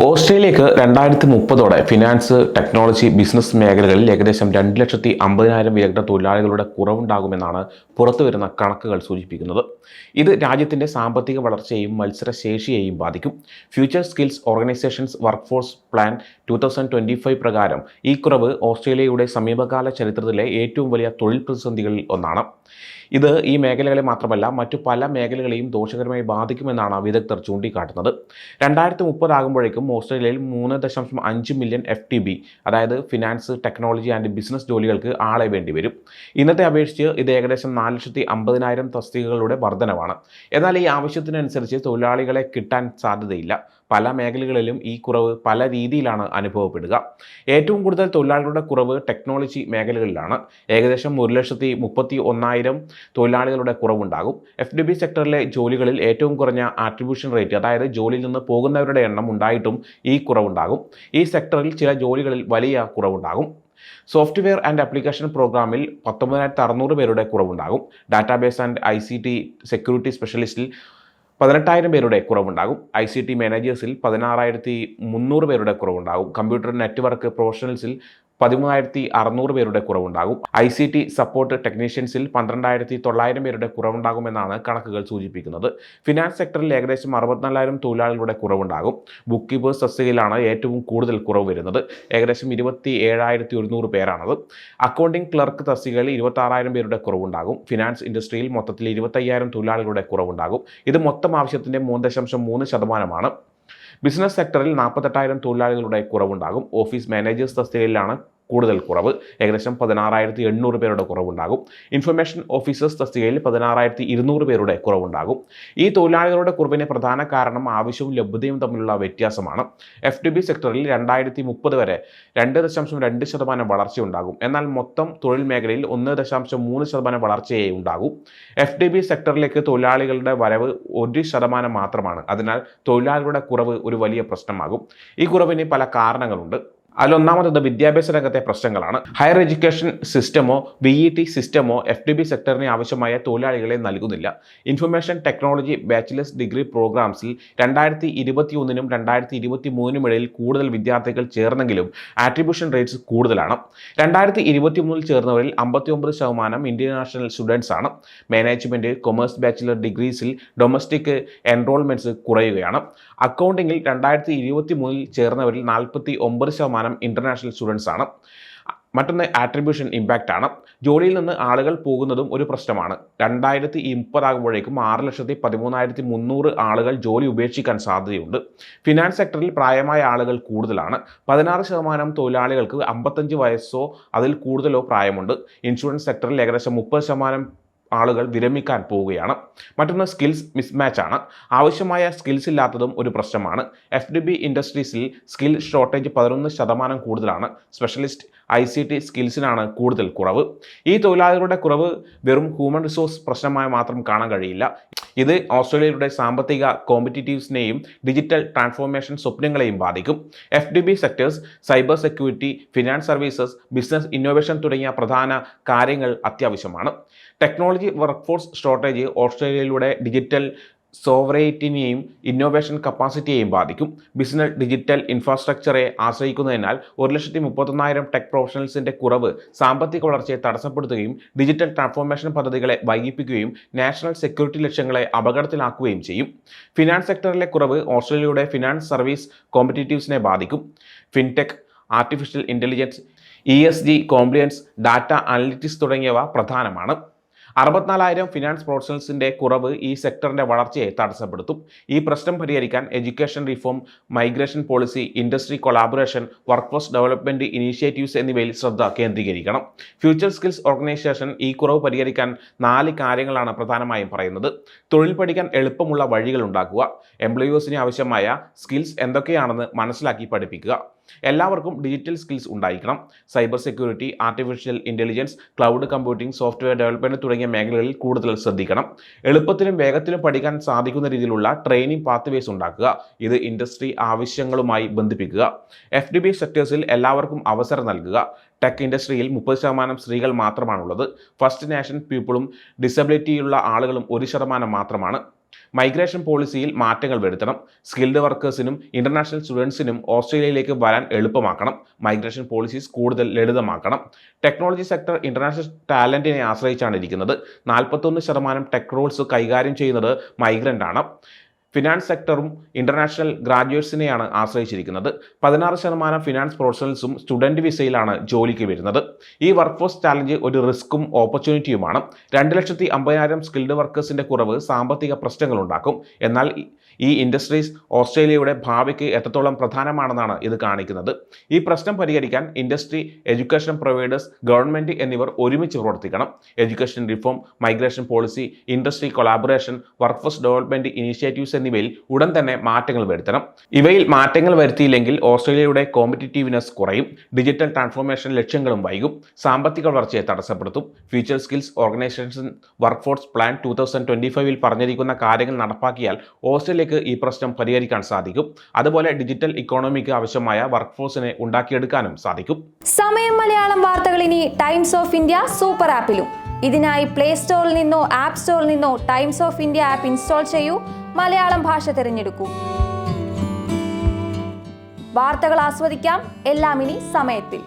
ഓസ്ട്രേലിയക്ക് 2030 finance, technology, business മേഖലകളിൽ ഏകദേശം 2,50,000 വിദഗ്ധ തൊഴിലാളികളുടെ കുറവുണ്ടാകുമെന്നാണ് പുറത്തുവരുന്ന കണക്കുകൾ സൂചിപ്പിക്കുന്നത്. ഇത് രാജ്യത്തിൻ്റെ സാമ്പത്തിക വളർച്ചയെയും മത്സരശേഷിയെയും ബാധിക്കും. Future skills organisations workforce plan 2025 പ്രകാരം ഈ കുറവ് ഓസ്ട്രേലിയയുടെ സമീപകാല ചരിത്രത്തിലെ ഏറ്റവും വലിയ തൊഴിൽ പ്രതിസന്ധികളിൽ ഒന്നാണ്. ഇത് ഈ മേഖലകളെ മാത്രമല്ല മറ്റു പല മേഖലകളെയും ദോഷകരമായി ബാധിക്കുമെന്നാണ് വിദഗ്ധർ ചൂണ്ടിക്കാട്ടുന്നത്. 2030 ആകുമ്പോഴേക്കും ഓസ്ട്രേലിയയിൽ 3.5 മില്യൺ FTB, അതായത് ഫിനാൻസ്, ടെക്നോളജി ആൻഡ് ബിസിനസ് ജോലികൾക്ക് ആളെ വേണ്ടി വരും. ഇന്നത്തെ അപേക്ഷിച്ച് ഇത് ഏകദേശം 4,50,000 തസ്തികകളുടെ വർധനവാണ്. എന്നാൽ ഈ ആവശ്യത്തിനനുസരിച്ച് തൊഴിലാളികളെ കിട്ടാൻ സാധ്യതയില്ല. പല മേഖലകളിലും ഈ കുറവ് പല രീതിയിലാണ് അനുഭവപ്പെടുക. ഏറ്റവും കൂടുതൽ തൊഴിലാളികളുടെ കുറവ് ടെക്നോളജി മേഖലകളിലാണ്. ഏകദേശം 1,31,000 തൊഴിലാളികളുടെ കുറവുണ്ടാകും. FDB സെക്ടറിലെ ജോലികളിൽ ഏറ്റവും കുറഞ്ഞ ആട്രിബ്യൂഷൻ റേറ്റ്, അതായത് ജോലിയിൽ നിന്ന് പോകുന്നവരുടെ എണ്ണം ഉണ്ടായിട്ടും ഈ കുറവുണ്ടാകും. ഈ സെക്ടറിൽ ചില ജോലികളിൽ വലിയ കുറവുണ്ടാകും. സോഫ്റ്റ്വെയർ ആൻഡ് ആപ്ലിക്കേഷൻ പ്രോഗ്രാമിൽ 19,600 പേരുടെ കുറവുണ്ടാകും. ഡാറ്റാബേസ് ആൻഡ് ICT സെക്യൂരിറ്റി സ്പെഷ്യലിസ്റ്റിൽ 18,000 പേരുടെ കുറവുണ്ടാകും. ICT മാനേജേഴ്സിൽ 16,300 പേരുടെ കുറവുണ്ടാകും. കമ്പ്യൂട്ടർ നെറ്റ്വർക്ക് പ്രൊഫഷണൽസിൽ 13,600 പേരുടെ കുറവുണ്ടാകും. ICT സപ്പോർട്ട് ടെക്നീഷ്യൻസിൽ 12,900 പേരുടെ കുറവുണ്ടാകുമെന്നാണ് കണക്കുകൾ സൂചിപ്പിക്കുന്നത്. ഫിനാൻസ് സെക്ടറിൽ ഏകദേശം 64,000 തൊഴിലാളികളുടെ കുറവുണ്ടാകും. ബുക്ക് കീപ്പേഴ്സ് തസ്തികയിലാണ് ഏറ്റവും കൂടുതൽ കുറവ് വരുന്നത്. ഏകദേശം 27,100 പേരാണത്. അക്കൗണ്ടിംഗ് ക്ലർക്ക് തസ്തികയിൽ 26,000 പേരുടെ കുറവുണ്ടാകും. ഫിനാൻസ് ഇൻഡസ്ട്രിയിൽ മൊത്തത്തിൽ 25,000 തൊഴിലാളികളുടെ കുറവുണ്ടാകും. ഇത് മൊത്തം ആവശ്യത്തിൻ്റെ 3.3%. ബിസിനസ് സെക്ടറിൽ 48,000 തൊഴിലാളികളുടെ കുറവുണ്ടാകും. ഓഫീസ് മാനേജേഴ്സ് തസ്തികയിലാണ് കൂടുതൽ കുറവ്. ഏകദേശം 16,800 പേരുടെ കുറവുണ്ടാകും. ഇൻഫർമേഷൻ ഓഫീസേഴ്സ് തസ്തികയിൽ 16,200 പേരുടെ കുറവുണ്ടാകും. ഈ തൊഴിലാളികളുടെ കുറവിന് പ്രധാന കാരണം ആവശ്യവും ലഭ്യതയും തമ്മിലുള്ള വ്യത്യാസമാണ്. FDB സെക്ടറിൽ 2030 വരെ 2.2% വളർച്ചയുണ്ടാകും. എന്നാൽ മൊത്തം തൊഴിൽ മേഖലയിൽ 1.3% വളർച്ചയേ ഉണ്ടാകൂ. FDB സെക്ടറിലേക്ക് തൊഴിലാളികളുടെ വരവ് 1% മാത്രമാണ്. അതിനാൽ തൊഴിലാളികളുടെ കുറവ് ഒരു വലിയ പ്രശ്നമാകും. ഈ കുറവിന് പല കാരണങ്ങളുണ്ട്. അതിലൊന്നാമത് വിദ്യാഭ്യാസ രംഗത്തെ പ്രശ്നങ്ങളാണ്. ഹയർ എഡ്യൂക്കേഷൻ സിസ്റ്റമോ BET സിസ്റ്റമോ FDB സെക്ടറിന് ആവശ്യമായ തൊഴിലാളികളെ നൽകുന്നില്ല. ഇൻഫർമേഷൻ ടെക്നോളജി ബാച്ചിലേഴ്സ് ഡിഗ്രി പ്രോഗ്രാംസിൽ 2021 2023 ഇടയിൽ കൂടുതൽ വിദ്യാർത്ഥികൾ ചേർന്നെങ്കിലും ആട്രിബ്യൂഷൻ റേറ്റ്സ് കൂടുതലാണ്. 2023 ചേർന്നവരിൽ 59% ഇന്റർനാഷണൽ സ്റ്റുഡൻസ് ആണ്. മാനേജ്മെന്റ്, കൊമേഴ്സ് ബാച്ചിലർ ഡിഗ്രീസിൽ ഡൊമസ്റ്റിക് എൻറോൾമെന്റ്സ് കുറയുകയാണ്. അക്കൗണ്ടിങ്ങിൽ 2023 ചേർന്നവരിൽ 49% ഇന്റർനാഷണൽ സ്റ്റുഡൻസ് ആണ്. മറ്റൊന്ന് ആട്രിബ്യൂഷൻ ഇമ്പാക്റ്റ് ആണ്. ജോലിയിൽ നിന്ന് ആളുകൾ പോകുന്നതും ഒരു പ്രശ്നമാണ്. 2030 ആകുമ്പോഴേക്കും 6,13,300 ആളുകൾ ജോലി ഉപേക്ഷിക്കാൻ സാധ്യതയുണ്ട്. ഫിനാൻസ് സെക്ടറിൽ പ്രായമായ ആളുകൾ കൂടുതലാണ്. 16% തൊഴിലാളികൾക്ക് 55 വയസ്സോ അതിൽ കൂടുതലോ പ്രായമുണ്ട്. ഇൻഷുറൻസ് സെക്ടറിൽ ഏകദേശം 30% ആളുകൾ വിരമിക്കാൻ പോവുകയാണ്. മറ്റൊന്ന് സ്കിൽസ് മിസ്മാച്ച് ആണ്. ആവശ്യമായ സ്കിൽസ് ഇല്ലാത്തതും ഒരു പ്രശ്നമാണ്. FDB ഇൻഡസ്ട്രീസിൽ സ്കിൽ ഷോർട്ടേജ് 11% കൂടുതലാണ്. സ്പെഷ്യലിസ്റ്റ് ICT സ്കിൽസിനാണ് കൂടുതൽ കുറവ്. ഈ തൊഴിലാളികളുടെ കുറവ് വെറും ഹ്യൂമൻ റിസോഴ്സ് പ്രശ്നമായി മാത്രം കാണാൻ കഴിയില്ല. ഇത് ഓസ്ട്രേലിയയുടെ സാമ്പത്തിക കോമ്പറ്റിറ്റീവ്സിനെയും ഡിജിറ്റൽ ട്രാൻസ്ഫോർമേഷൻ സ്വപ്നങ്ങളെയും ബാധിക്കും. FDB sectors, cyber security, finance services, business innovation തുടങ്ങിയ പ്രധാന കാര്യങ്ങൾ അത്യാവശ്യമാണ്. ടെക്നോളജി വർക്ക്ഫോഴ്സ് ഷോർട്ടേജ് ഓസ്ട്രേലിയയിലൂടെ ഡിജിറ്റൽ സോവറൈറ്റിനെയും ഇന്നോവേഷൻ കപ്പാസിറ്റിയെയും ബാധിക്കും. ബിസിനസ് ഡിജിറ്റൽ ഇൻഫ്രാസ്ട്രക്ചറെ ആശ്രയിക്കുന്നതിനാൽ 1,31,000 ടെക് പ്രൊഫഷണൽസിൻ്റെ കുറവ് സാമ്പത്തിക വളർച്ചയെ തടസ്സപ്പെടുത്തുകയും ഡിജിറ്റൽ ട്രാൻസ്ഫോർമേഷൻ പദ്ധതികളെ വൈകിപ്പിക്കുകയും നാഷണൽ സെക്യൂരിറ്റി ലക്ഷ്യങ്ങളെ അപകടത്തിലാക്കുകയും ചെയ്യും. ഫിനാൻസ് സെക്ടറിലെ കുറവ് ഓസ്ട്രേലിയയുടെ ഫിനാൻസ് സർവീസ് കോമ്പറ്റിറ്റീവ്സിനെ ബാധിക്കും. Fintech, artificial intelligence, ESG, compliance, data analytics തുടങ്ങിയവ പ്രധാനമാണ്. 64,000 ഫിനാൻസ് പ്രൊഫഷണൽസിൻ്റെ കുറവ് ഈ സെക്ടറിൻ്റെ വളർച്ചയെ തടസ്സപ്പെടുത്തും. ഈ പ്രശ്നം പരിഹരിക്കാൻ education reform, migration policy, industry collaboration, workforce development initiatives എന്നിവയിൽ ശ്രദ്ധ കേന്ദ്രീകരിക്കണം. ഫ്യൂച്ചർ സ്കിൽസ് ഓർഗനൈസേഷൻ ഈ കുറവ് പരിഹരിക്കാൻ 4 കാര്യങ്ങളാണ് പ്രധാനമായും പറയുന്നത്. തൊഴിൽ പഠിക്കാൻ എളുപ്പമുള്ള വഴികൾ ഉണ്ടാക്കുക. എംപ്ലോയേഴ്സിന് ആവശ്യമായ സ്കിൽസ് എന്തൊക്കെയാണെന്ന് മനസ്സിലാക്കി പഠിപ്പിക്കുക. എല്ലാവർക്കും ഡിജിറ്റൽ സ്കിൽസ് ഉണ്ടായിരിക്കണം. Cyber security, artificial intelligence, cloud computing, software development തുടങ്ങിയ മേഖലകളിൽ കൂടുതൽ ശ്രദ്ധിക്കണം. എളുപ്പത്തിലും വേഗത്തിലും പഠിക്കാൻ സാധിക്കുന്ന രീതിയിലുള്ള ട്രെയിനിങ് പാത്വേസ് ഉണ്ടാക്കുക. ഇത് ഇൻഡസ്ട്രി ആവശ്യങ്ങളുമായി ബന്ധിപ്പിക്കുക. FDB സെക്ടേഴ്സിൽ എല്ലാവർക്കും അവസരം നൽകുക. ടെക് ഇൻഡസ്ട്രിയിൽ 30% സ്ത്രീകൾ മാത്രമാണുള്ളത്. ഫസ്റ്റ് നേഷൻ പീപ്പിളും ഡിസബിലിറ്റിയുള്ള ആളുകളും 1% മാത്രമാണ്. മൈഗ്രേഷൻ പോളിസിയിൽ മാറ്റങ്ങൾ വരുത്തണം. സ്കിൽഡ് വർക്കേഴ്സിനും ഇന്റർനാഷണൽ സ്റ്റുഡൻസിനും ഓസ്ട്രേലിയയിലേക്ക് വരാൻ എളുപ്പമാക്കണം. മൈഗ്രേഷൻ പോളിസീസ് കൂടുതൽ ലളിതമാക്കണം. ടെക്നോളജി സെക്ടർ ഇന്റർനാഷണൽ ടാലന്റിനെ ആശ്രയിച്ചാണ് ഇരിക്കുന്നത്. 41% ടെക് റോൾസ് കൈകാര്യം ചെയ്യുന്നത് മൈഗ്രൻ്റ് ആണ്. ഫിനാൻസ് സെക്ടറും ഇന്റർനാഷണൽ ഗ്രാജുവേറ്റ്സിനെയാണ് ആശ്രയിച്ചിരിക്കുന്നത്. 16% ഫിനാൻസ് പ്രൊഫഷണൽസും സ്റ്റുഡന്റ് വിസയിലാണ് ജോലിക്ക് വരുന്നത്. ഈ വർക്ക് ഫോഴ്സ് ചാലഞ്ച് ഒരു റിസ്ക്കും ഓപ്പർച്യൂണിറ്റിയുമാണ്. 2,50,000 സ്കിൽഡ് വർക്കേഴ്സിന്റെ കുറവ് സാമ്പത്തിക പ്രശ്നങ്ങൾ ഉണ്ടാക്കും. എന്നാൽ ഈ ഇൻഡസ്ട്രീസ് ഓസ്ട്രേലിയയുടെ ഭാവിക്ക് എത്രത്തോളം പ്രധാനമാണെന്നാണ് ഇത് കാണിക്കുന്നത്. ഈ പ്രശ്നം പരിഹരിക്കാൻ ഇൻഡസ്ട്രി, എഡ്യൂക്കേഷൻ പ്രൊവൈഡേഴ്സ്, ഗവൺമെന്റ് എന്നിവർ ഒരുമിച്ച് പ്രവർത്തിക്കണം. Education reform, migration policy, industry collaboration, workforce development initiatives എന്നിവയിൽ ഉടൻ തന്നെ മാറ്റങ്ങൾ വരുത്തണം. ഇവയിൽ മാറ്റങ്ങൾ വരുത്തിയില്ലെങ്കിൽ ഓസ്ട്രേലിയയുടെ കോമ്പറ്റിറ്റീവ്നെസ് കുറയും. ഡിജിറ്റൽ ട്രാൻസ്ഫോർമേഷൻ ലക്ഷ്യങ്ങളും വൈകും. സാമ്പത്തിക വളർച്ചയെ തടസ്സപ്പെടുത്തും. Future skills organisation workforce plan 2025 പറഞ്ഞിരിക്കുന്ന കാര്യങ്ങൾ നടപ്പാക്കിയാൽ ഓസ്ട്രേലിയക്ക് ഈ പ്രശ്നം പരിഹരിക്കാൻ സാധിക്കും. അതുപോലെ ഡിജിറ്റൽ ഇക്കോണമിക്ക് ആവശ്യമായ വർക്ക് ഫോഴ്സിനെ ഉണ്ടാക്കിയെടുക്കാനും സാധിക്കും. സമയം മലയാളം വാർത്തകൾ ഇനി ടൈംസ് ഓഫ് ഇന്ത്യ സൂപ്പർ ആപ്പിലും. ഇതിനായി പ്ലേ സ്റ്റോറിൽ നിന്നോ ആപ്പ് സ്റ്റോറിൽ നിന്നോ times of India app install ചെയ്യൂ. മലയാളം ഭാഷ തിരഞ്ഞെടുക്കൂ. വാർത്തകൾ ആസ്വദിക്കാം. എല്ലാം ഇനി സമയത്തിൽ.